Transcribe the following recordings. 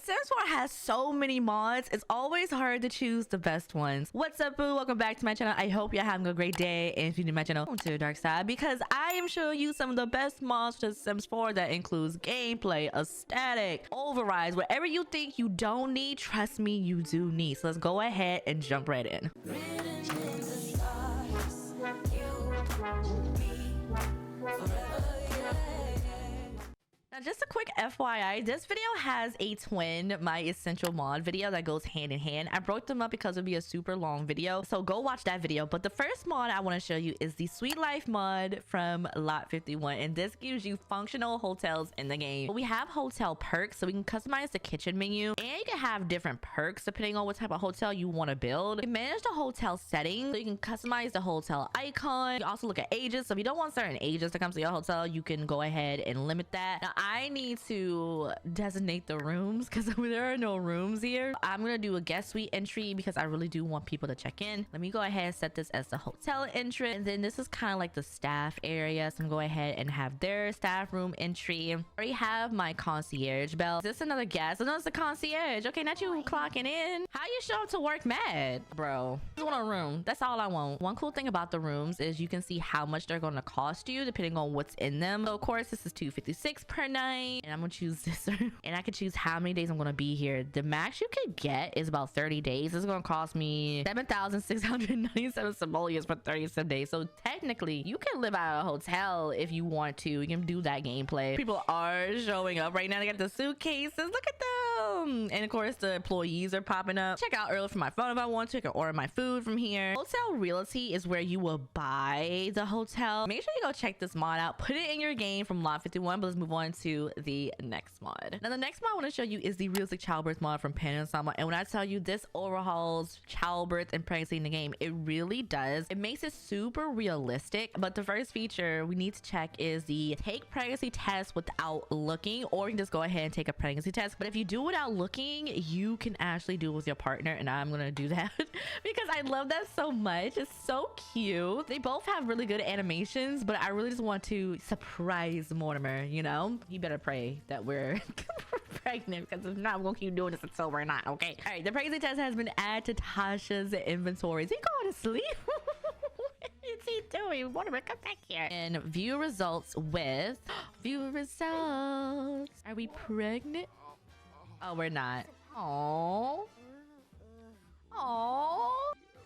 The Sims 4 has so many mods, it's always hard to choose the best ones. What's up, boo? Welcome back to my channel. I hope you're having a great day. And if you're new to my channel, welcome to the dark side, because I am showing you some of the best mods for The Sims 4 that includes gameplay, aesthetic, overrides, whatever you think you don't need, trust me, you do need. So let's go ahead and jump right in. Now, just a quick FYI, this video has a twin, my essential mod video that goes hand in hand. I broke them up because it would be a super long video, so go watch that video. But the first mod I want to show you is the Sweet Life mod from Lot 51, and this gives you functional hotels in the game. But we have hotel perks, so we can customize the kitchen menu, and you can have different perks depending on what type of hotel you want to build. You can manage the hotel settings, so you can customize the hotel icon. You can also look at ages, so if you don't want certain ages to come to your hotel, you can go ahead and limit that. Now, I need to designate the rooms because there are no rooms here. I'm gonna do a guest suite entry because I really do want people to check in. Let me go ahead and set this as the hotel entrance, and then this is kind of like the staff area, so I'm gonna go ahead and have their staff room entry. I already have my concierge bell. Is this another guest? No, it's the concierge. Okay, not you clocking in. How you show up to work mad, bro? I just want a room. That's all I want. One cool thing about the rooms is you can see how much they're going to cost you depending on what's in them. So of course this is $256 per night, and I'm gonna choose this room, and I can choose how many days I'm gonna be here. The max you can get is about 30 days. This is gonna cost me 7,697 simoleons for 37 days. So technically you can live out of a hotel if you want to. You can do that gameplay. People are showing up right now. They got the suitcases, look at them, and of course the employees are popping up. Check out early from my phone if I want to. I can order my food from here. Hotel Realty is where you will buy the hotel. Make sure you go check this mod out, put it in your game from Lot 51. But let's move on to the next mod. Now the next mod I want to show you is the Realistic Childbirth mod from Panorama, and when I tell you this overhauls childbirth and pregnancy in the game, it really does. It makes it super realistic. But the first feature we need to check is the take pregnancy test without looking, or you can just go ahead and take a pregnancy test. But if you do without looking, you can actually do it with your partner, and I'm gonna do that because I love that so much. It's so cute. They both have really good animations, but I really just want to surprise Mortimer, you know? You better pray that we're pregnant, because if not, we're gonna keep doing this until we're not. Okay, all right, the pregnancy test has been added to Tasha's inventory. Is he going to sleep? What is he doing? Mortimer, come back here and view results with view results. Are we pregnant? Oh, we're not. Oh,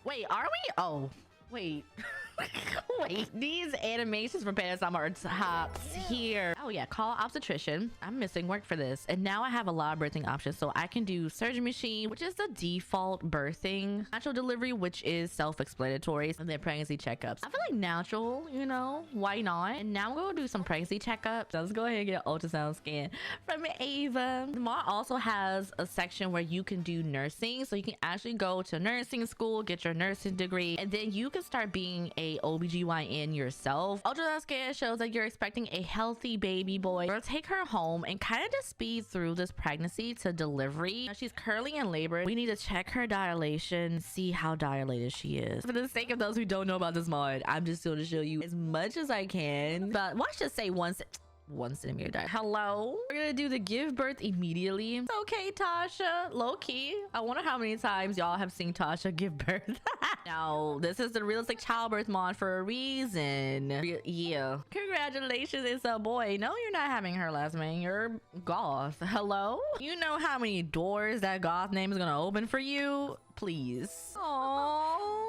wait, are we? Oh, wait. Wait, these animations from Panorama are tops here. Oh yeah, call obstetrician. I'm missing work for this, and now I have a lot of birthing options. So I can do surgery machine, which is the default birthing, natural delivery, which is self-explanatory, and then pregnancy checkups. I feel like natural, you know, why not? And now I'm gonna do some pregnancy checkups. So let's go ahead and get an ultrasound scan from Ava. The mod also has a section where you can do nursing, so you can actually go to nursing school, get your nursing degree, and then you can start being a OBGYN yourself. Ultrasound scan shows that you're expecting a healthy baby boy. We'll take her home and kind of just speed through this pregnancy to delivery. Now, she's currently in labor. We need to check her dilation, see how dilated she is. For the sake of those who don't know about this mod, I'm just going to show you as much as I can. But watch just say 1 centimeter diet. Hello, we're gonna do the give birth immediately. It's okay, Tasha. Low-key, I wonder how many times y'all have seen Tasha give birth. Now this is the Realistic Childbirth mod for a reason. Yeah, congratulations, it's a boy. No, you're not having her last name, you're Goth. Hello, you know how many doors that Goth name is gonna open for you? Please. Oh,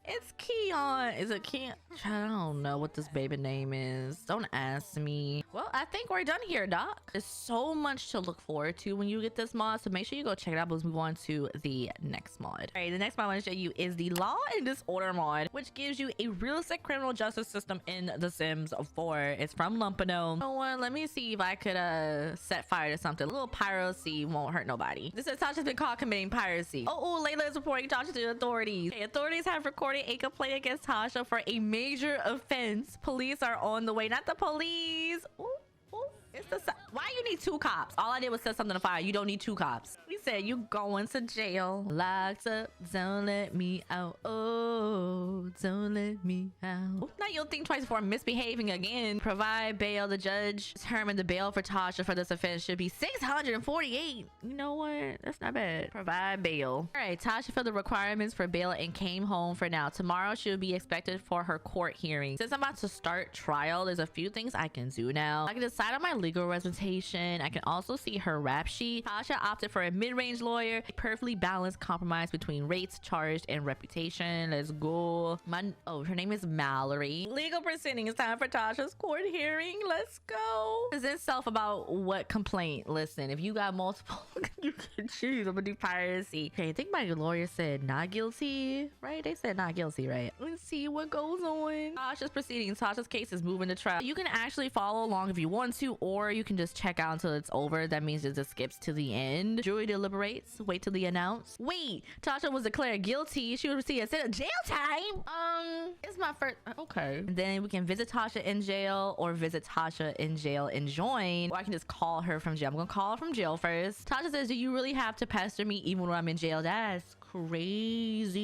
it's Keon. Is it Keon? I don't know what this baby name is. Don't ask me. Well, I think we're done here, doc. There's so much to look forward to when you get this mod, so make sure you go check it out. Let's move on to the next mod. All right, the next mod I want to show you is the Law and Disorder mod, which gives you a realistic criminal justice system in The Sims 4. It's from Lumpino. So let me see if I could set fire to something. A little piracy won't hurt nobody. This says Tasha's been caught committing piracy. Oh, Layla is reporting Tasha to authorities. Okay, authorities have recorded a complaint against Tasha for a major offense. Police are on the way. Not the police. Ooh, it's the why you need 2 cops? All I did was set something to fire. You don't need 2 cops. Please said, you going to jail. Locked up, don't let me out. Oh, don't let me out. Now you'll think twice before misbehaving again. Provide bail. The judge determined the bail for Tasha for this offense should be 648. You know what? That's not bad. Provide bail. All right, Tasha filled the requirements for bail and came home for now. Tomorrow she'll be expected for her court hearing. Since I'm about to start trial, there's a few things I can do now. I can decide on my legal representation. I can also see her rap sheet. Tasha opted for a mid-range lawyer, a perfectly balanced compromise between rates charged and reputation. Let's go. Her name is Mallory. Legal proceeding. It's time for Tasha's court hearing. Let's go. Present self about what complaint. Listen, if you got multiple, you can choose. I'm gonna do piracy. Okay, I think my lawyer said not guilty, right? They said not guilty, right? Let's see what goes on. Tasha's proceedings. Tasha's case is moving to trial. You can actually follow along if you want to, or you can just check out until it's over. That means it just skips to the end. Jury deliberates. Wait till the announce. Wait, Tasha was declared guilty. She will receive a set of jail time. It's my first. Okay. And then we can visit Tasha in jail, or visit Tasha in jail and join, or I can just call her from jail. I'm gonna call her from jail first. Tasha says, do you really have to pester me even when I'm in jail? That's crazy.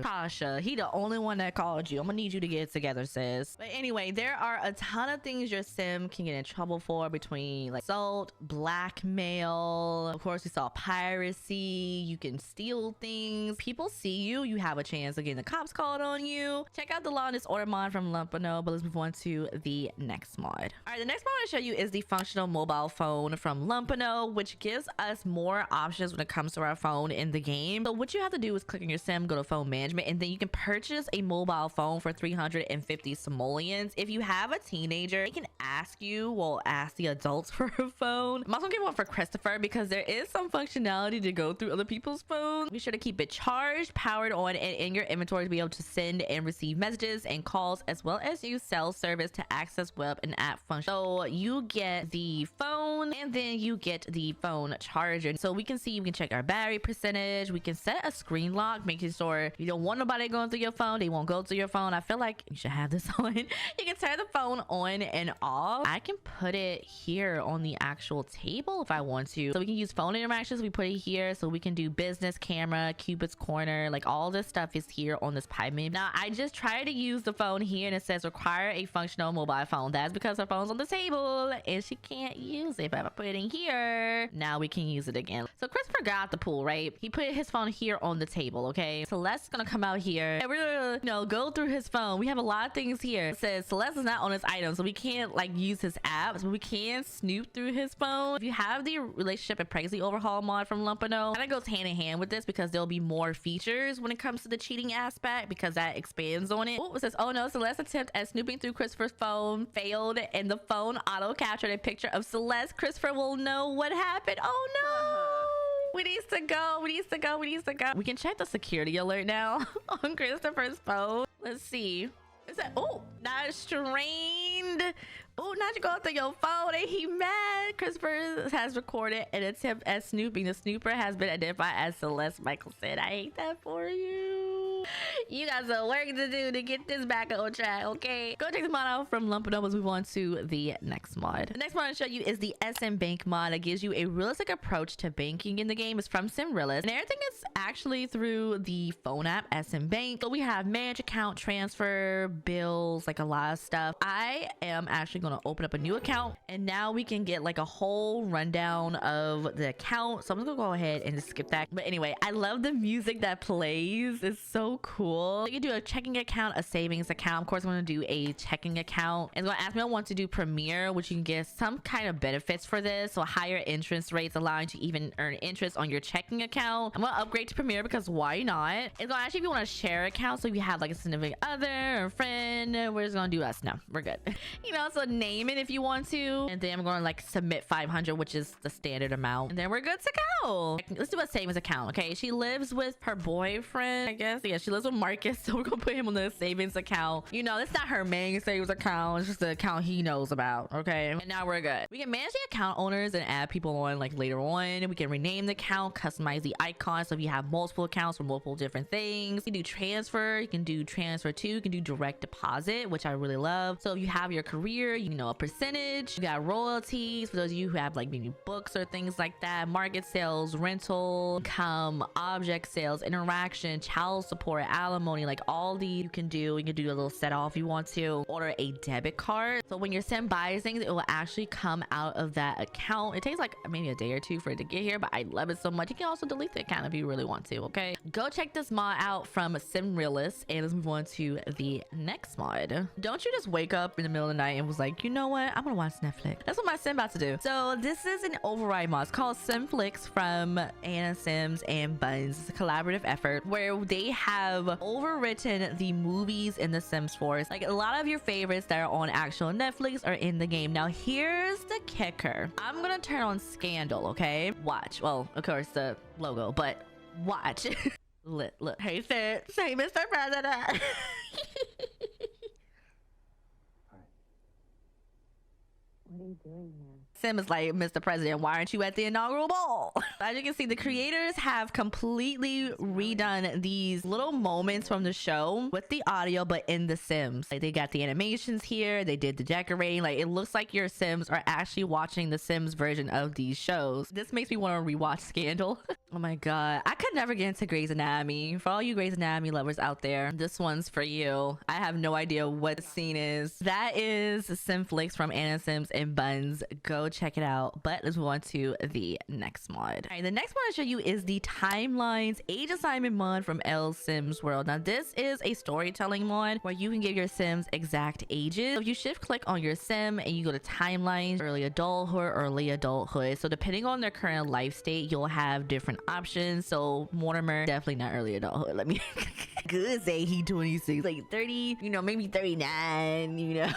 Tasha, he the only one that called you. I'm gonna need you to get it together, sis. But anyway, there are a ton of things your sim can get in trouble for, between like assault, blackmail, of course we saw piracy. You can steal things. People see you, you have a chance of getting the cops called on you. Check out the Law and Disorder mod from Lumpano, but let's move on to the next mod. All right, the next mod I want to show you is the functional mobile phone from Lumpano, which gives us more options when it comes to our phone in the game. So what you have to do is click on your sim, go to phone management, and then you can purchase a mobile phone for 350 simoleons. If you have a teenager, they can ask you, well, ask the adults for a phone. I'm also gonna get one for Christopher because there is some functionality to go through other people's phones. Be sure to keep it charged, powered on, and in your inventory to be able to send and receive messages and calls, as well as use cell service to access web and app functions. So you get the phone and then you get the phone charger. So we can see, we can check our battery percentage. We can set a screen lock, making sure you don't want nobody going through your phone. They won't go through your phone. I feel like you should have this on. You can turn the phone on and off. I can put it here on the actual table if I want to. So we can use phone interactions. We put it here so we can do business, camera, Cupid's corner, like all this stuff is here on this pie menu. Now I just tried to use the phone here and it says require a functional mobile phone. That's because her phone's on the table and she can't use it. But if I put it in here, now we can use it again. So Christopher got the pool, right? He put his phone here on the table. Okay, Celeste's gonna come out here and we're gonna, go through his phone. We have a lot of things here. It says Celeste is not on his item, so we can't like use his apps, but we can snoop through his phone. If you have the relationship and pregnancy overhaul mod from Lumpano, kind of goes hand in hand with this because there'll be more features when it comes to the cheating aspect because that expands on it. Oh, it says, oh no, Celeste's attempt at snooping through Christopher's phone failed and the phone auto captured a picture of Celeste. Christopher will know what happened. Oh no. We need to go. We need to go. We need to go. We can check the security alert now on Christopher's phone. Let's see. Is that, oh, not strained. Oh, not you go through your phone and he mad. Christopher has recorded an attempt at snooping. The snooper has been identified as Celeste. Michael said, I hate that for you. You got some work to do to get this back on track, okay? Go check the mod out from Lumpano as we move on to the next mod. The next mod I'll show you is the SM Bank mod. It gives you a realistic approach to banking in the game. It's from SimRealist, and everything is actually through the phone app SM Bank. So we have manage account, transfer, bills, like a lot of stuff. I am actually going to open up a new account, and now we can get like a whole rundown of the account. So I'm gonna go ahead and just skip that. But anyway, I love the music that plays. It's so cool. You can do a checking account, a savings account. Of course, I'm going to do a checking account. And it's going to ask me if I want to do Premier, which you can get some kind of benefits for this. So higher interest rates, allowing you to even earn interest on your checking account. I'm going to upgrade to Premier because why not? It's going to ask you if you want to share account. So if you have like a significant other or a friend, we're just going to do us. No, we're good. So name it if you want to. And then I'm going to like submit 500, which is the standard amount. And then we're good to go. Let's do a savings account. Okay. She lives with her boyfriend, I guess. Yeah, She lives with Marcus, so we're gonna put him on the savings account. You know, it's not her main savings account. It's just the account he knows about, okay? And now we're good. We can manage the account owners and add people on like later on. We can rename the account, customize the icon. So if you have multiple accounts for multiple different things, you can do transfer. You can do transfer to. You can do direct deposit, which I really love. So if you have your career, you know, a percentage. You got royalties for those of you who have like maybe books or things like that. Market sales, rental, income, object sales, interaction, child support, alimony, like all these you can do. You can do a little set off if you want to. Order a debit card. So when your sim buys things, it will actually come out of that account. It takes like maybe a day or two for it to get here, but I love it so much. You can also delete the account if you really want to, okay? Go check this mod out from Realist, and let's move on to the next mod. Don't you just wake up in the middle of the night and was like, you know what? I'm gonna watch Netflix. That's what my sim about to do. So this is an override mod. It's called Simflix from Anna Sims and Buns. It's a collaborative effort where they have overwritten the movies in the Sims Force. Like a lot of your favorites that are on actual Netflix are in the game. Now here's the kicker. I'm gonna turn on Scandal, okay? Watch. Well, of course the logo, but watch. Look. Hey Sid, say Mr. President. What are you doing here? Sim is like, Mr. President, why aren't you at the inaugural ball? As you can see, the creators have completely redone these little moments from the show with the audio, but in the Sims. Like they got the animations here, they did the decorating. Like it looks like your Sims are actually watching the Sims version of these shows. This makes me want to rewatch Scandal. Oh my god, I could never get into Grey's Anatomy. For all you Grey's Anatomy lovers out there, this one's for you. I have no idea what the scene is. That is Simflix from Anna Sims and Buns. Go check it out. But let's move on to the next mod. All right, the next one I'll show you is the Timelines Age Assignment mod from L Sims World. Now this is a storytelling mod where you can give your Sims exact ages. So if you shift click on your Sim and you go to Timelines, early adulthood. So depending on their current life state, you'll have different options. So Mortimer, definitely not early adulthood. Let me good say he 26, like 30, you know, maybe 39, you know.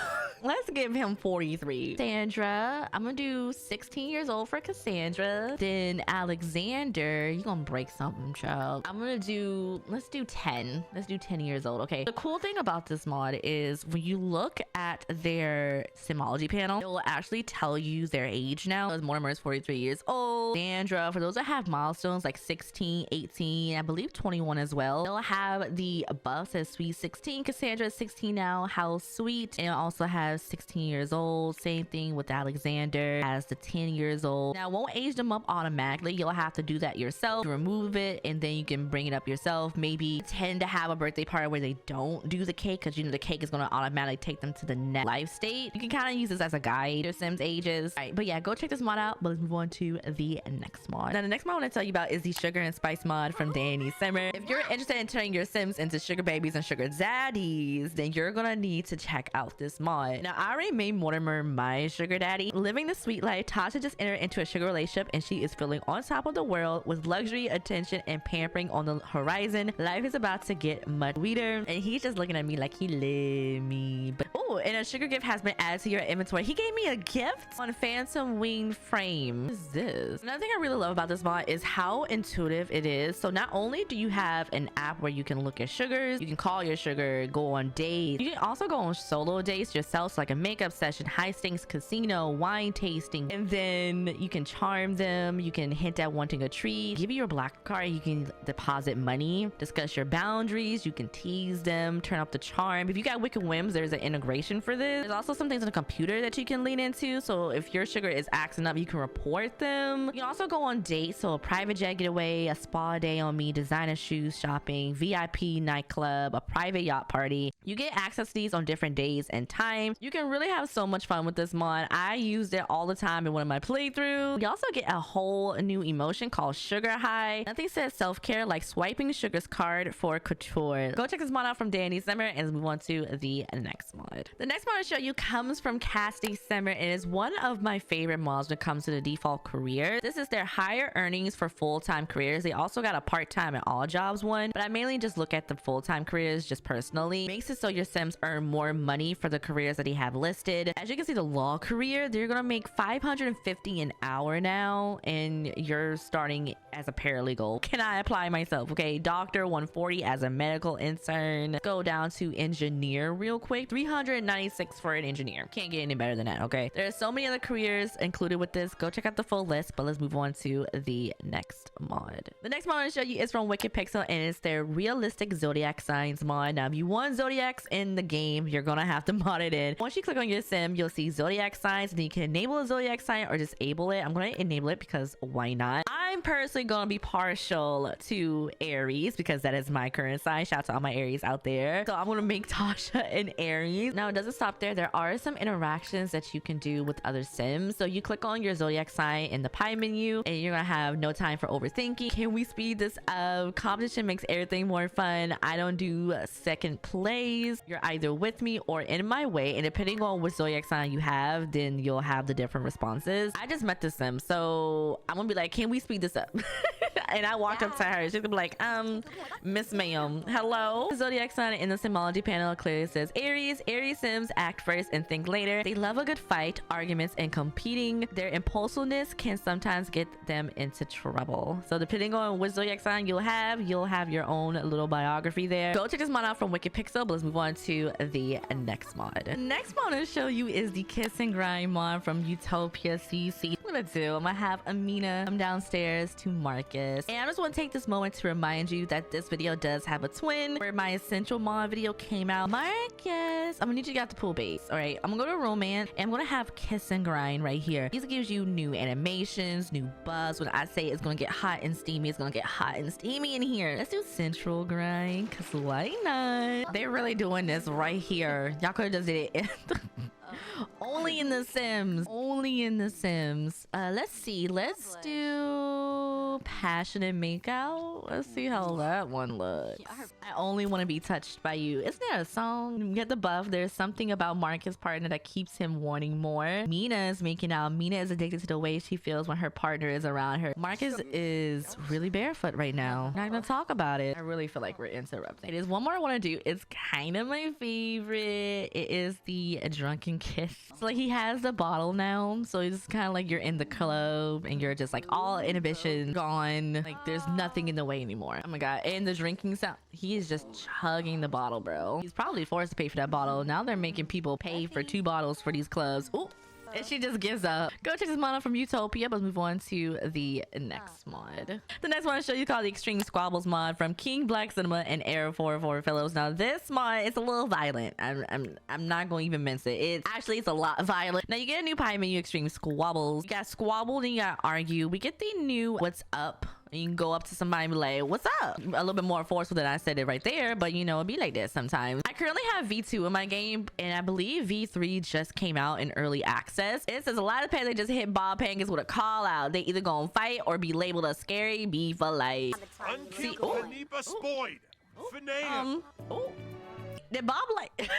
Let's give him 43. Cassandra, I'm gonna do 16 years old for Cassandra. Then Alexander, you gonna break something, child. I'm gonna do, let's do 10. Let's do 10 years old. Okay. The cool thing about this mod is when you look at their Simology panel, it will actually tell you their age now. As Mortimer is 43 years old. Sandra, for those that have milestones like 16, 18, I believe 21 as well. They'll have the buff says sweet 16. Cassandra is 16 now. How sweet. And it also has 16 years old. Same thing with Alexander as the 10 years old. Now it won't age them up automatically. You'll have to do that yourself, remove it, and then you can bring it up yourself. Maybe tend to have a birthday party where they don't do the cake because you know the cake is going to automatically take them to the next life state. You can kind of use this as a guide to Sims ages. All right, but yeah, go check this mod out. But let's move on to the next mod. Now the next mod I want to tell you about is the Sugar and Spice mod from Danny Simmer. If you're interested in turning your Sims into sugar babies and sugar daddies, then you're gonna need to check out this mod. Now I already made Mortimer my sugar daddy. Living the sweet life, Tasha just entered into a sugar relationship and she is feeling on top of the world with luxury, attention, and pampering on the horizon. Life is about to get much sweeter, and he's just looking at me like he love me. But oh, and a sugar gift has been added to your inventory. He gave me a gift on Phantom Wing Frame. What is this? Another thing I really love about this mod is how intuitive it is. So not only do you have an app where you can look at sugars, you can call your sugar, go on dates. You can also go on solo dates yourself, so like a makeup session, high stakes casino, wine tasting, and then you can charm them. You can hint at wanting a treat, give you your black card, you can deposit money, discuss your boundaries, you can tease them, turn up the charm. If you got wicked whims, there's an integration for this. There's also some things on the computer that you can lean into. So if your sugar is acting up, you can report them. You can also go on dates, so a private jet getaway, a spa day on me, designer shoes shopping, VIP nightclub, a private yacht party. You get access to these on different days and times. You can really have so much fun with this mod. I used it all the time in one of my playthroughs. You also get a whole new emotion called Sugar High. Nothing says self-care like swiping Sugar's card for couture. Go check this mod out from Danny Simmer, and let's move on to the next mod. The next mod I'll show you comes from Cassie Simmer and is one of my favorite mods when it comes to the default career. This is their higher earnings for full-time careers. They also got a part-time and all jobs one, but I mainly just look at at the full-time careers just personally. Makes it so your Sims earn more money for the careers that they have listed. As you can see, the law career, they're gonna make $550 an hour now, and you're starting as a paralegal. Can I apply myself? Okay, doctor 140 as a medical intern. Go down to engineer real quick, 396 for an engineer. Can't get any better than that. Okay, there's so many other careers included with this. Go check out the full list, but let's move on to the next mod. The next mod I'm going to show you is from Wicked Pixel, and it's their realistic zodiac signs mod. Now if you want zodiacs in the game, you're gonna have to mod it in. Once you click on your sim, you'll see zodiac signs, and you can enable a zodiac sign or disable it. I'm going to enable it because why not? I'm personally going to be partial to Aries because that is my current sign. Shout out to all my Aries out there. So I'm going to make Tasha an Aries. Now it doesn't stop there. There are some interactions that you can do with other sims. So you click on your zodiac sign in the pie menu, and you're gonna have no time for overthinking. Can we speed this up? Competition makes everything more fun. I don't do second place. You're either with me or in my way, and depending on which zodiac sign you have, then you'll have the different responses. I just met this sim, so I'm gonna be like, can we speed this up? And I walked up to her. She's gonna be like, Miss Ma'am, hello. The zodiac sign in the Simology panel clearly says Aries. Aries sims act first and think later. They love a good fight, arguments, and competing. Their impulsiveness can sometimes get them into trouble. So depending on which zodiac sign you'll have your own little biography there. Go check this mod out from Wicked Pixel, but let's move on to the next mod. The next mod I'm gonna show you is the Kiss and Grind mod from Utopia CC. What I'm gonna do, I'm gonna have Amina come downstairs to Marcus. And I just want to take this moment to remind you that this video does have a twin where my essential mod video came out. Marcus, I'm gonna need you to get out the pool base. All right, I'm gonna go to romance, and I'm gonna have Kiss and Grind right here. This gives you new animations, new buffs. When I say it's gonna get hot and steamy, it's gonna get hot and steamy in here. Let's do central grind, cause why not? They're really doing this right here. Y'all could have just did it only in the Sims. Only in the Sims. Let's see. Let's do passionate makeout. Let's see how that one looks. I only want to be touched by you. Isn't there a song? Get the buff. There's something about Marcus' partner that keeps him wanting more. Mina is making out. Mina is addicted to the way she feels when her partner is around her. Marcus is really barefoot right now. Not gonna talk about it. I really feel like we're interrupting. It is one more I want to do. It's kind of my favorite. It is the drunken kiss. So like he has the bottle now, so it's kind of like you're in the club and you're just like all inhibition gone. Like there's nothing in the way anymore. Oh my god. And the drinking sound, he is just chugging the bottle, bro. He's probably forced to pay for that bottle. Now they're making people pay for 2 bottles for these clubs. Ooh. And she just gives up. Go check this mod from Utopia. Let's move on to the next mod. The next one I'll show you called the Extreme Squabbles mod from King Black Cinema and Air 44 Fellows. Now this mod is a little violent. I'm not going to even mince it. It's a lot violent. Now you get a new pie menu, Extreme Squabbles. You got squabble, then you got argue. We get the new what's up. You can go up to somebody and be like, what's up? A little bit more forceful than I said it right there, but you know, it'd be like this sometimes. I currently have V2 in my game, and I believe V3 just came out in early access. It says a lot of pets that just hit Bob Pangas with a call out. They either gonna fight or be labeled a scary bee for life. See, did Bob like...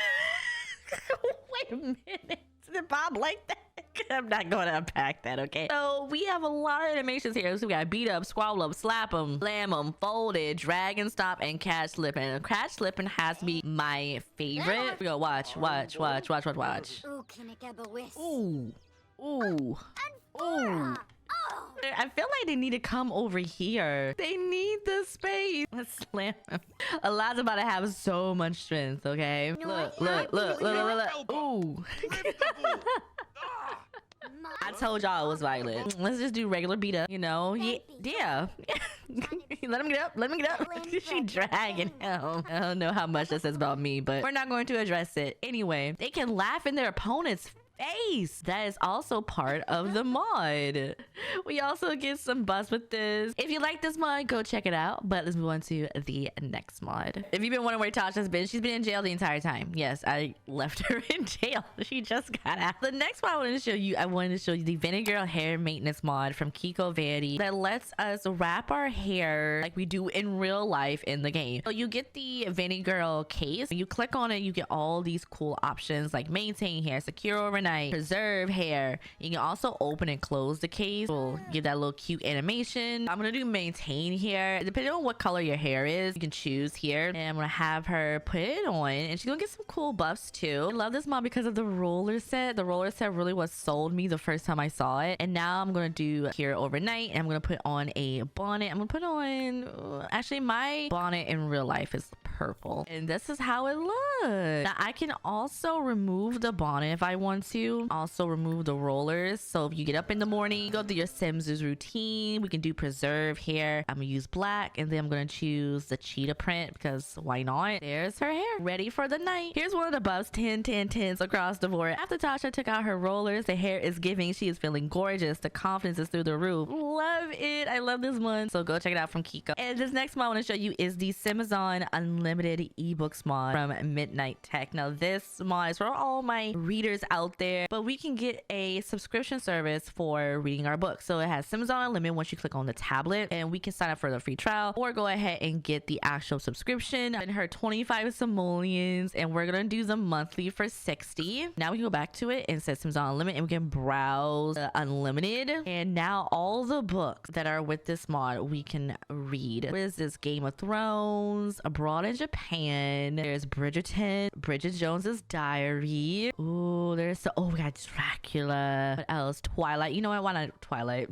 Wait a minute. Did Bob like that? I'm not going to unpack that, okay? So we have a lot of animations here. So we got beat up, squabble up, slap them, slam them, folded, drag and stop, and catch slipping. And catch slipping has to be my favorite. We go watch. Ooh. Ooh. Ooh. I feel like they need to come over here. They need the space. Let's slam him. Eliza's about to have so much strength, okay? Look. Ooh. I told y'all it was violent. Let's just do regular beat up, you know? Yeah. Let him get up. She dragging him. I don't know how much that says about me, but we're not going to address it. Anyway, they can laugh in their opponent's face. That is also part of the mod. We also get some buzz with this. If you like this mod, go check it out. But let's move on to the next mod. If you've been wondering where Tasha's been, she's been in jail the entire time. Yes, I left her in jail. She just got out. The next one I wanted to show you the Vinegar hair maintenance mod from Kiko Vanity that lets us wrap our hair like we do in real life in the game. So you get the Vinegar case. When you click on it, you get all these cool options like maintain hair, secure overnight, overnight, preserve hair. You can also open and close the case. We'll give that little cute animation. I'm gonna do maintain here. Depending on what color your hair is, you can choose here. And I'm gonna have her put it on, and she's gonna get some cool buffs too. I love this mod because of the roller set. The roller set really was sold me the first time I saw it. And now I'm gonna do here overnight, and I'm gonna put on a bonnet. I'm gonna put on, actually my bonnet in real life is purple, and this is how it looks. Now I can also remove the bonnet if I want to, also remove the rollers. So if you get up in the morning, go through your Sims routine, we can do preserve hair. I'm gonna use black, and then I'm gonna choose the cheetah print because why not? There's her hair ready for the night. Here's one of the buffs, 10 10 10s across the board. After Tasha took out her rollers, the hair is giving. She is feeling gorgeous. The confidence is through the roof. Love it. I love this one, so go check it out from Kiko. And this next mod I want to show you is the Simazon Unlimited ebooks mod from Midnight Tech. Now this mod is for all my readers out there, but we can get a subscription service for reading our books. So it has Simazon Unlimited once you click on the tablet, and we can sign up for the free trial or go ahead and get the actual subscription. And her 25 simoleons, and we're gonna do them monthly for 60. Now we can go back to it and set Simazon Unlimited, and we can browse Unlimited, and now all the books that are with this mod we can read. What is this? Game of Thrones, Abroad in Japan, there's Bridgerton, Bridget Jones's Diary. Ooh, there's oh, we got Dracula. What else? Twilight. You know what? Why not Twilight?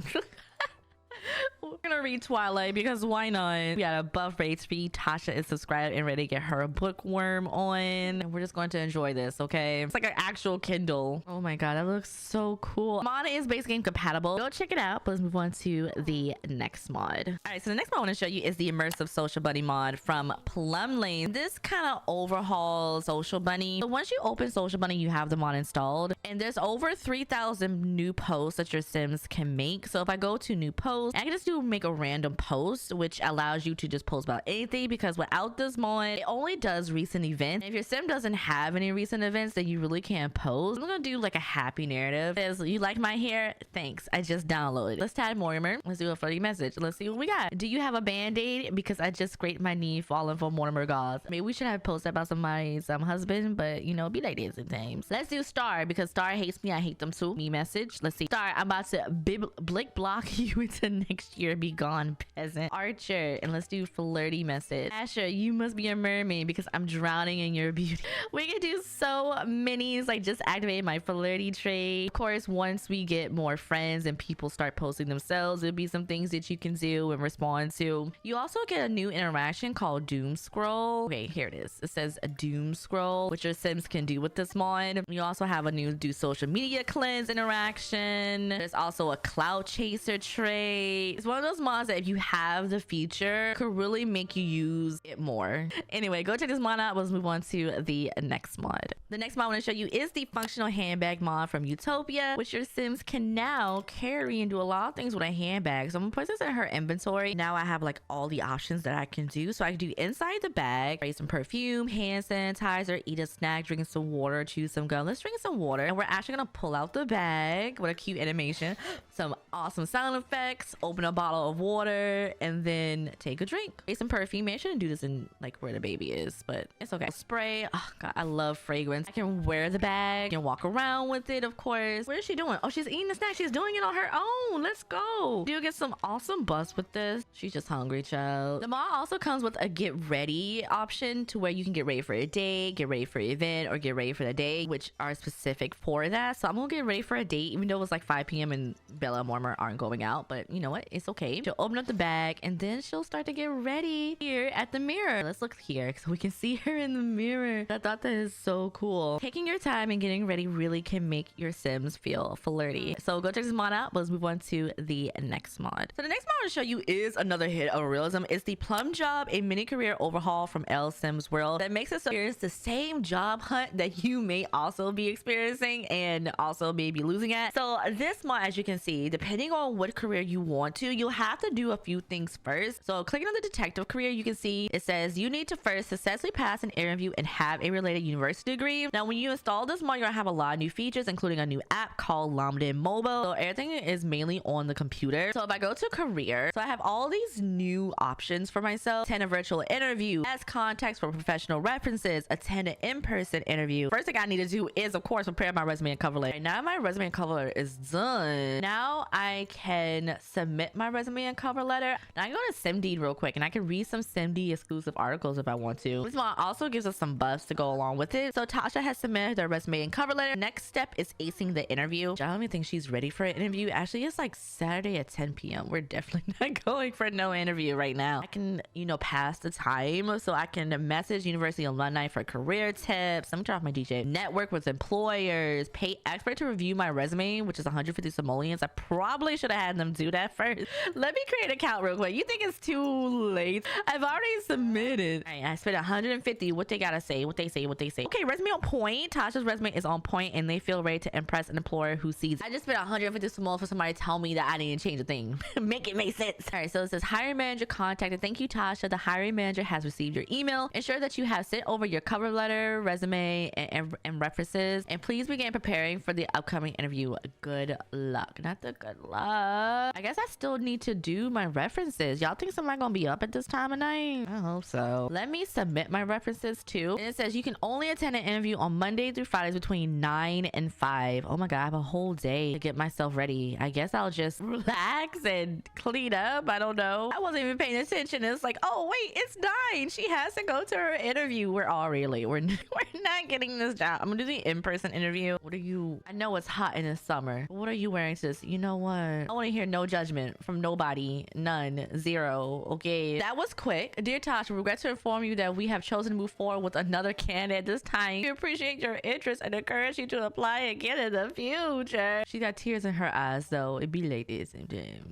We're gonna read Twilight because why not? We got a buff for HP. Tasha is subscribed and ready to get her bookworm on, and we're just going to enjoy this. Okay, it's like an actual Kindle. Oh my god, that looks so cool. Mod is base game compatible. Go check it out. But let's move on to the next mod. All right, so the next mod I want to show you is the immersive social bunny mod from Plum Lane. This kind of overhauls Social Bunny. So once you open Social Bunny, you have the mod installed, and there's over 3,000 new posts that your Sims can make. So if I go to new posts, I can just make a random post, which allows you to just post about anything, because without this mod, it only does recent events. And if your sim doesn't have any recent events, then you really can't post. I'm gonna do like a happy narrative. It says, you like my hair? Thanks, I just downloaded. Let's tag Mortimer. Let's do a funny message. Let's see what we got. Do you have a band-aid? Because I just scraped my knee falling from Mortimer gauze. Maybe we should have posted about somebody's husband, but you know, be like this sometimes. Let's do Star, because Star hates me. I hate them too. Me message. Let's see. Star, I'm about to blick block you into next year. Be gone, peasant. Archer, and let's do flirty message. Asher, you must be a mermaid because I'm drowning in your beauty. We can do so many. Like just activate my flirty trait. Of course, once we get more friends and people start posting themselves, it'll be some things that you can do and respond to. You also get a new interaction called Doom Scroll. Okay, here it is. It says a Doom Scroll, which your Sims can do with this mod. You also have a new do social media cleanse interaction. There's also a cloud chaser trait. It's one of those mods that if you have the feature, could really make you use it more. Anyway, go check this mod out. Let's move on to the next mod. The next mod I want to show you is the functional handbag mod from Utopia, which your Sims can now carry and do a lot of things with a handbag. So I'm gonna put this in her inventory. Now I have like all the options that I can do. So I can do inside the bag, spray some perfume, hand sanitizer, eat a snack, drink some water, chew some gum. Let's drink some water, and we're actually gonna pull out the bag with a cute animation, some awesome sound effects, open a bottle of water, and then take a drink. Spray some perfume. Maybe I shouldn't do this in like where the baby is, but it's okay. Spray. Oh god, I love fragrance. I can wear the bag and walk around with it, of course. What is she doing? Oh, she's eating the snack. She's doing it on her own. Let's go. Do you get some awesome buffs with this? She's just hungry, child. The mod also comes with a get ready option to where you can get ready for a day, get ready for an event, or get ready for the day, which are specific for that. So I'm gonna get ready for a date, even though it's like 5 p.m. and Bella and Mortimer aren't going out, but you know what? It's okay. She'll open up the bag, and then she'll start to get ready here at the mirror. Let's look here so we can see her in the mirror. I thought that is so cool. Taking your time and getting ready really can make your Sims feel flirty. So go check this mod out. Let's move on to the next mod. So the next mod I want to show you is another hit of Realism. It's the Plum Job, a mini career overhaul from L Sims World that makes us experience the same job hunt that you may also be experiencing and also maybe losing at. So this mod, as you can see, depending on what career you want, want to, you'll have to do a few things first. So clicking on the detective career, you can see it says you need to first successfully pass an interview and have a related university degree. Now, when you install this mod, you're gonna have a lot of new features, including a new app called Lambda Mobile. So everything is mainly on the computer. So if I go to career, so I have all these new options for myself: attend a virtual interview, as contacts for professional references, attend an in-person interview. First thing I need to do is, of course, prepare my resume and cover letter. Right, now my resume and cover letter is done. Now I can submit my resume and cover letter. Now I can go to SimD real quick and I can read some SimD exclusive articles if I want to. This mod also gives us some buffs to go along with it. So Tasha has submitted her resume and cover letter. Next step is acing the interview. I don't even think she's ready for an interview. Actually, it's like Saturday at 10 p.m. We're definitely not going for no interview right now. I can, you know, pass the time so I can message university alumni for career tips. Let me turn off my DJ. Network with employers. Pay expert to review my resume, which is 150 simoleons. I probably should have had them do that first. Let me create an account real quick. You think it's too late? I've already submitted. All right, I spent 150. What they gotta say? What they say? What they say? Okay, resume on point. Tasha's resume is on point and they feel ready to impress an employer who sees. I just spent 150 simoleons for somebody to tell me that I didn't change a thing. Make it make sense. All right, so it says hiring manager contacted. Thank you, Tasha. The hiring manager has received your email. Ensure that you have sent over your cover letter, resume, and references, and please begin preparing for the upcoming interview. Good luck. Not the good luck. I guess I still need to do my references. Y'all think somebody gonna be up at this time of night? I hope so. Let me submit my references too. And it says you can only attend an interview on Monday through Fridays between 9 and 5. Oh my god, I have a whole day to get myself ready. I guess I'll just relax and clean up. I don't know. I wasn't even paying attention. It's like, oh wait, it's 9. She has to go to her interview. We're already late. We're not getting this job. I'm gonna do the in-person interview. What are you? I know it's hot in the summer. What are you wearing to this? You know what? I want to hear no judgment from nobody. None. Zero. Okay. That was quick. Dear Tasha, regret to inform you that we have chosen to move forward with another candidate this time. We appreciate your interest and encourage you to apply again in the future. She got tears in her eyes though. It be like this.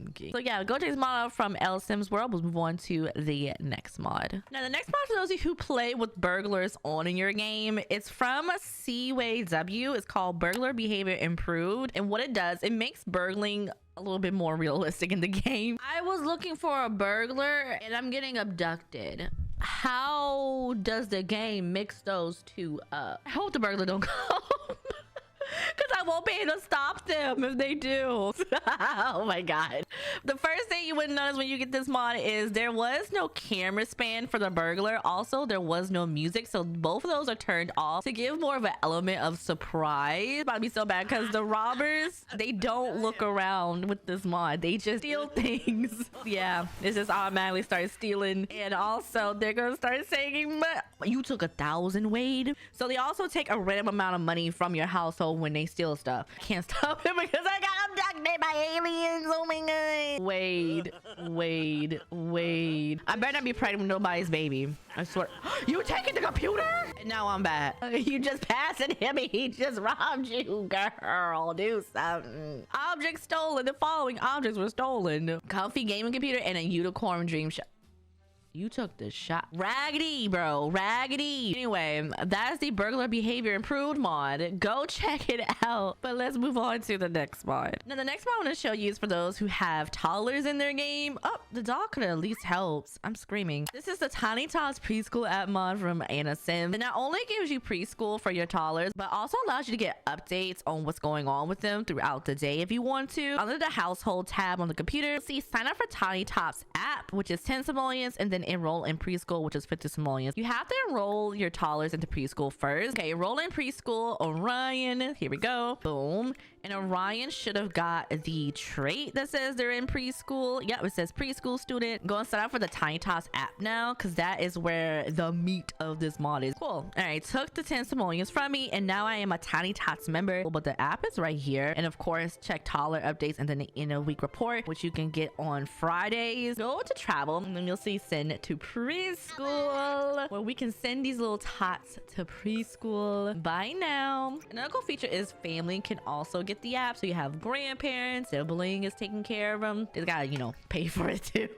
Okay. So yeah, go check this mod out from L Sims World. We'll move on to the next mod. Now the next mod, for those of you who play with burglars on in your game, it's from CWW. It's called Burglar Behavior Improved, and what it does, it makes burgling a little bit more realistic in the game. I was looking for a burglar and I'm getting abducted. How does the game mix those two up? I hope the burglar don't come. Because I won't be able to stop them if they do. Oh my god. The first thing you wouldn't notice when you get this mod is there was no camera span for the burglar. Also, there was no music. So both of those are turned off to give more of an element of surprise. It's about to be so bad because the robbers, they don't look around with this mod. They just steal things. Yeah, it just automatically starts stealing. And also, they're going to start saying, you took 1,000, Wade. So they also take a random amount of money from your household when they steal stuff. I can't stop it because I got abducted by aliens. Oh my god. Wade. I better not be pregnant with nobody's baby. I swear. You taking the computer? And now I'm back. You just passing him and he just robbed you, girl. Do something. Objects stolen. The following objects were stolen: comfy gaming computer and a unicorn dream shop. You took the shot. Raggedy, bro. Raggedy. Anyway, that's the Burglar Behavior Improved mod. Go check it out. But let's move on to the next mod. Now, the next mod I want to show you is for those who have toddlers in their game. Oh, the dog could at least helps. I'm screaming. This is the Tiny Tots Preschool app mod from Anna Sim. It not only gives you preschool for your toddlers, but also allows you to get updates on what's going on with them throughout the day if you want to. Under the household tab on the computer, you'll see sign up for Tiny Tots app, which is 10 simoleons, and then enroll in preschool, which is 50 simoleons. You have to enroll your toddlers into preschool first. Okay, enroll in preschool. Orion, here we go. Boom. And Orion should have got the trait that says they're in preschool. Yep, it says preschool student. Go and sign up for the Tiny Tots app now, because that is where the meat of this mod is. Cool. All right, took the 10 simoleons from me, and now I am a Tiny Tots member. But the app is right here. And of course, check toddler updates and then the end of week report, which you can get on Fridays. Go to travel, and then you'll see send to preschool, where we can send these little tots to preschool. Bye now. Another cool feature is family can also get get the app. So you have grandparents, sibling is taking care of them. They gotta, you know, pay for it too.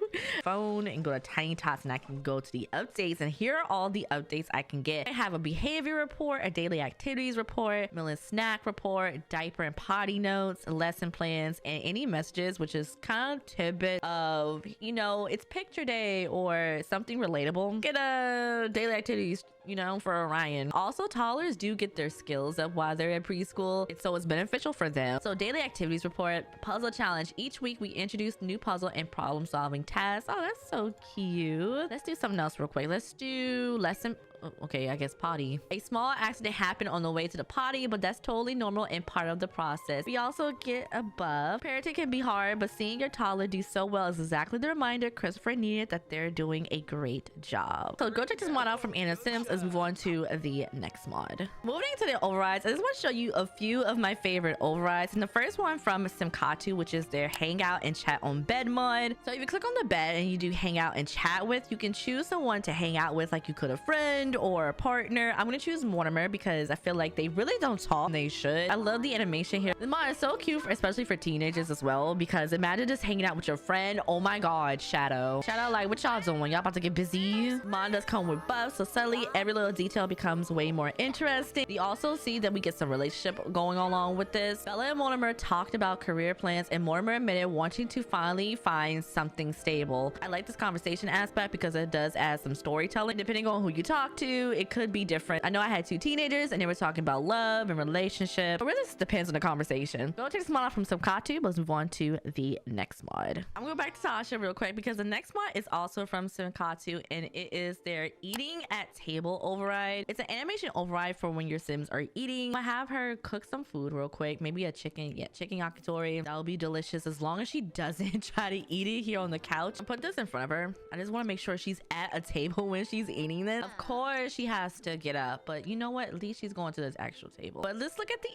Phone and go to Tiny Tots and I can go to the updates, and here are all the updates I can get. I have a behavior report, a daily activities report, meal and snack report, diaper and potty notes, lesson plans, and any messages, which is kind of tidbit of, you know, it's picture day or something relatable. Get a daily activities, you know, for Orion. Also, toddlers do get their skills up while they're at preschool, so it's beneficial for them. So daily activities report, puzzle challenge. Each week we introduce new puzzle and problem solving tasks. Oh, that's so cute. Let's do something else real quick. Let's do lesson. Okay, I guess potty. A small accident happened on the way to the potty, but that's totally normal and part of the process. We also get above. Parenting can be hard, but seeing your toddler do so well is exactly the reminder Christopher needed that they're doing a great job. So go check this mod out from Anna Sims. Let's move on to the next mod. Moving to the overrides, I just want to show you a few of my favorite overrides. And the first one from itsmeTroi, which is their hangout and chat on bed mod. So if you click on the bed and you do hangout and chat with, you can choose someone to hang out with, like you could a friend or a partner. I'm gonna choose Mortimer because I feel like they really don't talk. They should. I love the animation here. The mod is so cute, especially for teenagers as well, because imagine just hanging out with your friend. Oh my god, Shadow, like, what y'all doing? Y'all about to get busy? Mod does come with buffs, so suddenly every little detail becomes way more interesting. We also see that we get some relationship going along with this. Bella and Mortimer talked about career plans, and Mortimer admitted wanting to finally find something stable. I like this conversation aspect because it does add some storytelling. Depending on who you talk to, it could be different. I know I had two teenagers and they were talking about love and relationship, but really this depends on the conversation. Go take this mod off from itsmeTroi. Let's move on to the next mod. I'm going back to Tasha real quick because the next mod is also from itsmeTroi, and it is their eating at table override. It's an animation override for when your Sims are eating. I have her cook some food real quick, maybe a chicken yakitori. That'll be delicious as long as she doesn't try to eat it here on the couch. I put this in front of her. I just want to make sure she's at a table when she's eating this. Of course she has to get up, but you know what, at least she's going to this actual table. But let's look at the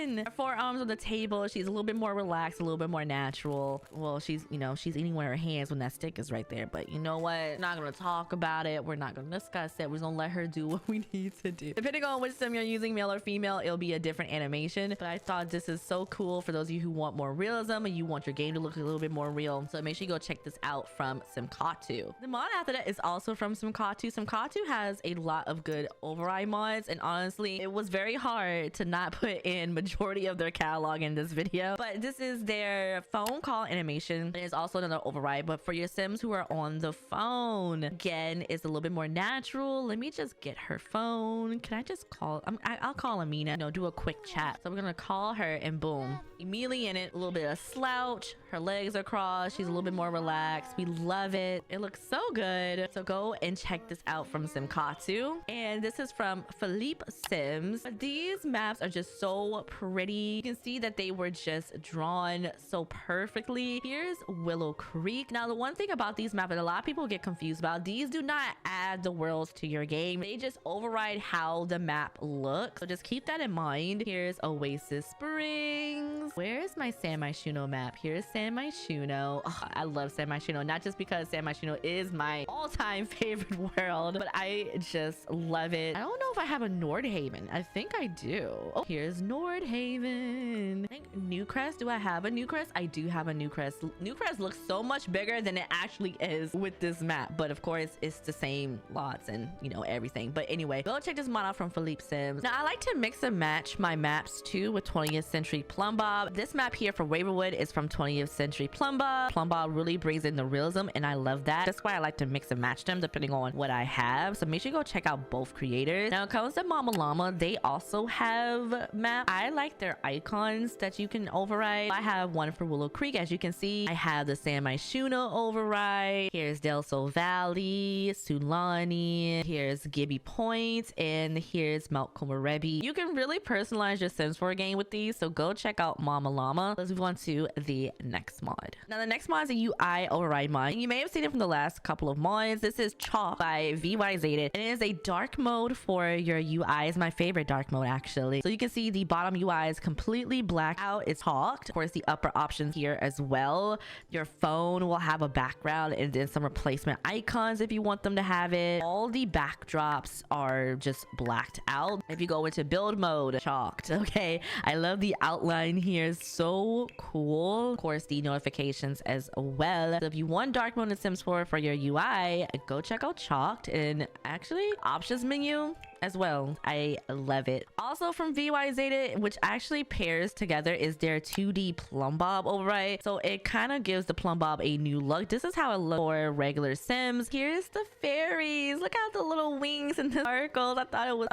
animation. Her forearms on the table, she's a little bit more relaxed, a little bit more natural. Well, she's, you know, she's eating with her hands when that stick is right there, but you know what, we're not gonna talk about it, we're not gonna discuss it, we're just gonna let her do what we need to do. Depending on which sim you're using, male or female, it'll be a different animation, but I thought this is so cool for those of you who want more realism and you want your game to look a little bit more real. So make sure you go check this out from itsmeTroi. The mod after that is also from itsmeTroi. itsmeTroi has a lot of good override mods, and honestly it was very hard to not put in majority of their catalog in this video. But this is their phone call animation. It is also another override, but for your Sims who are on the phone, again, it's a little bit more natural. Let me just get her phone. Can I just call, I'll call Amina, you know, do a quick chat. So we're gonna call her and boom, immediately in it, a little bit of slouch, her legs are crossed, she's a little bit more relaxed. We love it. It looks so good. So go and check this out from itsmeTroi. And this is from Philippe Sims. These maps are just so pretty. You can see that they were just drawn so perfectly. Here's Willow Creek. Now the one thing about these maps that a lot of people get confused about, these do not add the worlds to your game, they just override how the map looks, so just keep that in mind. Here's Oasis Springs. Where's my San Myshuno map? Here's San Myshuno. Oh, I love San Myshuno, not just because San Myshuno is my all-time favorite world, but I just love it. I don't know if I have a Nordhaven. I think I do. Oh, here's Nordhaven. I think Newcrest. Do I have a Newcrest? I do have a Newcrest. Newcrest looks so much bigger than it actually is with this map, but of course it's the same lots and, you know, everything. But anyway, go check this mod out from Philippe Sims. Now I like to mix and match my maps too with 20th Century Plumbob. This map here for Waverwood is from 20th Century Plumbob. Plumbob really brings in the realism, and I love that. That's why I like to mix and match them depending on what I have. So make sure you go check out both creators. Now when it comes to Mama Llama, they also have maps. I like their icons that you can override. I have one for Willow Creek, as you can see. I have the San Myshuno override. Here's Del Sol Valley, Sulani. Here's Gibby Point, and here's Mount Komorebi. You can really personalize your Sims 4 game with these, so go check out Mama Llama. Let's move on to the next mod. Now the next mod is a UI override mod. You may have seen it from the last couple of mods. This is Chalk by VY Zated, and it is a dark mode for your UI is my favorite dark mode, actually. So you can see the bottom UI is completely blacked out. It's hawked. Of course, the upper options here as well. Your phone will have a background and then some replacement icons if you want them to have it. All the backdrops are just blacked out. If you go into build mode, chalked. Okay, I love the outline here. So cool. Of course, the notifications as well. So if you want dark mode in Sims 4 for your UI, go check out chalked. And actually, options menu as well. I love it. Also from VY Zeta, which actually pairs together, is their 2D plumb bob override. So it kind of gives the plumb bob a new look. This is how it looks for regular Sims. Here's the fairies. Look at the little wings and the circles. I thought it was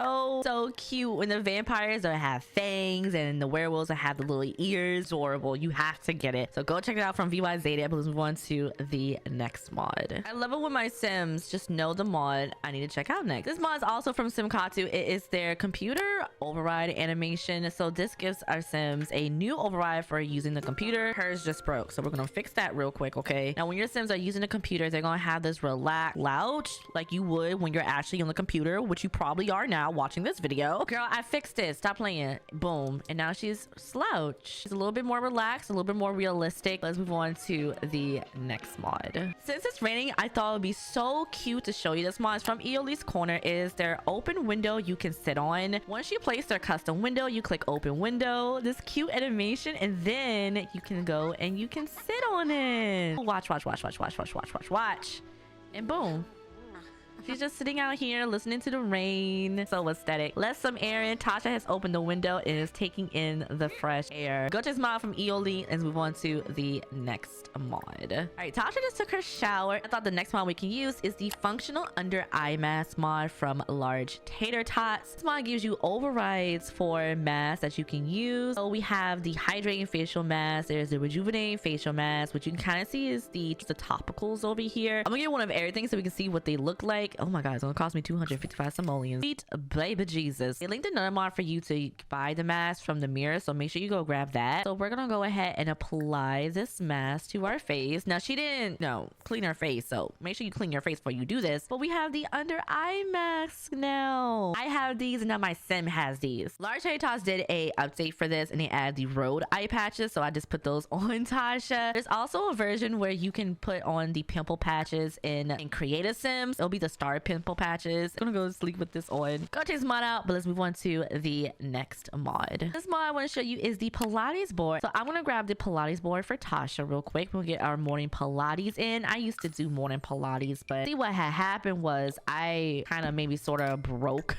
so cute. When the vampires have fangs and the werewolves have the little ears, adorable. You have to get it. So go check it out from VY Zeta. Let's move on to the next mod. I love it when my Sims just know the mod I need to check out next. This mod is also from itsmeTroi. It is their computer override animation. So this gives our Sims a new override for using the computer. Hers just broke, so we're gonna fix that real quick. Okay, now when your Sims are using the computer, they're gonna have this relaxed slouch like you would when you're actually on the computer, which you probably are now watching this video. Girl, I fixed it. Stop playing. Boom. And now she's slouch. She's a little bit more relaxed, a little bit more realistic. Let's move on to the next mod. Since it's raining, I thought it would be so cute to show you this mod. It's from Eoli's Corner. It is their open window you can sit on. Once you place their custom window, you click open window, this cute animation, and then you can go and you can sit on it. Watch, and boom. She's just sitting out here listening to the rain. So aesthetic. Let some air in. Tasha has opened the window and is taking in the fresh air. Go to this mod from Eoli and move on to the next mod. All right, Tasha just took her shower. I thought the next mod we can use is the functional under eye mask mod from Large Tater Tots. This mod gives you overrides for masks that you can use. So we have the hydrating facial mask. There's the rejuvenating facial mask, which you can kind of see is the topicals over here. I'm gonna get one of everything so we can see what they look like. Oh my god, it's gonna cost me 255 simoleons. Sweet baby Jesus. They linked another mod for you to buy the mask from the mirror, so make sure you go grab that. So we're gonna go ahead and apply this mask to our face. Now she didn't clean her face, so make sure you clean your face before you do this. But we have the under eye mask now. I have these and now my Sim has these. Large Tater Tots did a update for this and they added the road eye patches, so I just put those on Tasha. There's also a version where you can put on the pimple patches in Creative Sims. It'll be the star pimple patches. I'm gonna go to sleep with this on. Go check this mod out, but let's move on to the next mod. This mod I want to show you is the Pilates board. So I'm gonna grab the Pilates board for Tasha real quick. We'll get our morning Pilates in. I used to do morning Pilates, but see what had happened was I kind of maybe sort of broke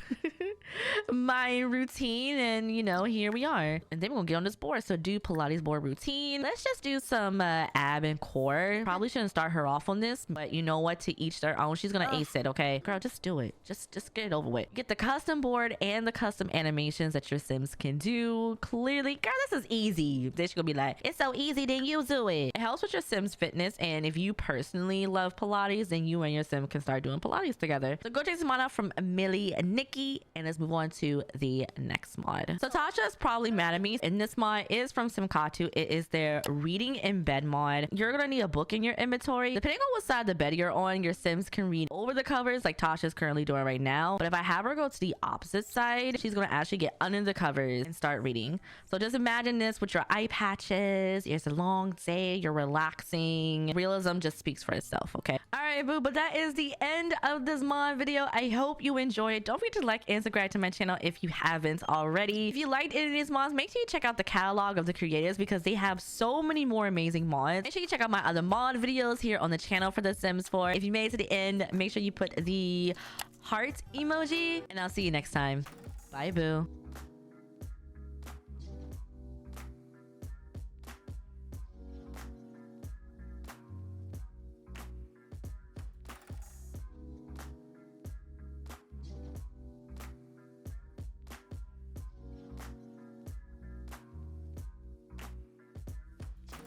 my routine, and here we are. And then we're gonna get on this board. So do Pilates board routine. Let's just do some ab and core. Probably shouldn't start her off on this, but you know what, to each their own. She's gonna ace it. Okay, girl, just do it. Just get it over with. Get the custom board and the custom animations that your Sims can do. Clearly, girl, this is easy. Then she's gonna be like, it's so easy, then you do it. It helps with your Sims fitness, and if you personally love Pilates, then you and your Sim can start doing Pilates together. So go check this mod out from Millie and Nikki, and let's move on to the next mod. So Tasha is probably mad at me, and this mod is from itsmeTroi. It is their reading in bed mod. You're gonna need a book in your inventory. Depending on what side of the bed you're on, your Sims can read over the covers like Tasha's currently doing right now. But if I have her go to the opposite side, she's gonna actually get under the covers and start reading. So just imagine this with your eye patches. It's a long day, you're relaxing. Realism just speaks for itself. Okay, all right, boo, but that is the end of this mod video. I hope you enjoyed it. Don't forget to like and subscribe to my channel if you haven't already. If you liked any of these mods, make sure you check out the catalog of the creators because they have so many more amazing mods. Make sure you check out my other mod videos here on the channel for The Sims 4. If you made it to the end, make sure you put the heart emoji, and I'll see you next time. Bye, boo.